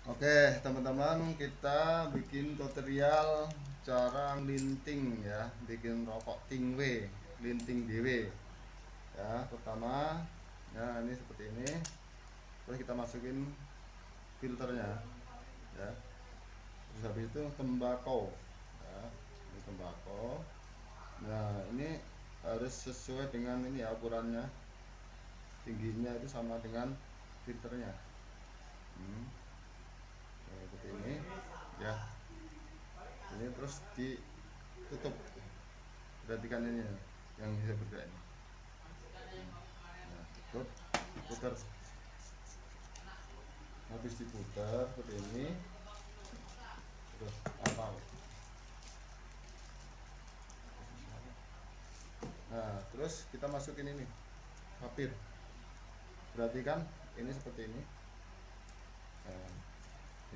Oke, teman-teman, kita bikin tutorial cara nglinting ya, bikin rokok tingwe, linting dewe. Ya, pertama, ya ini seperti ini. Terus kita masukin filternya, ya. Terus habis itu tembakau, ya, ini tembakau. Nah, ini harus sesuai dengan ini ya, ukurannya, tingginya itu sama dengan filternya. Hmm, seperti ini, ya. Ini terus ditutup, perhatikan ini ya, yang bisa bergerak ini. Nah, tutup, putar, habis diputar seperti ini, terus apa? Nah, terus kita masukin ini papir, perhatikan ini seperti ini. Nah,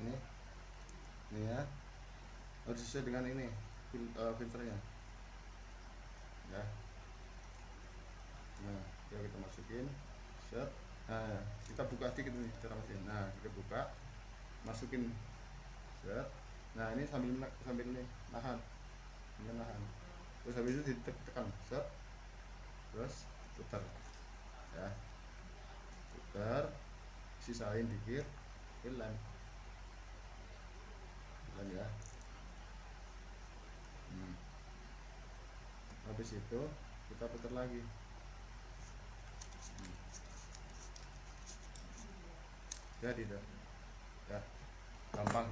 ini ya, harus sesuai dengan ini filternya, ya. Nah, kita masukin, set. Nah, kita buka sedikit nih cara masukin. Nah, kita buka, masukin, set. Nah, ini sambil sambil ini nahan, nahan. Terus habis itu ditekan, set. Terus putar, ya, putar, sisain dikit, lem, lem ya. Hmm. Habis itu kita putar lagi. Hmm. Jadi dah, ya, gampang.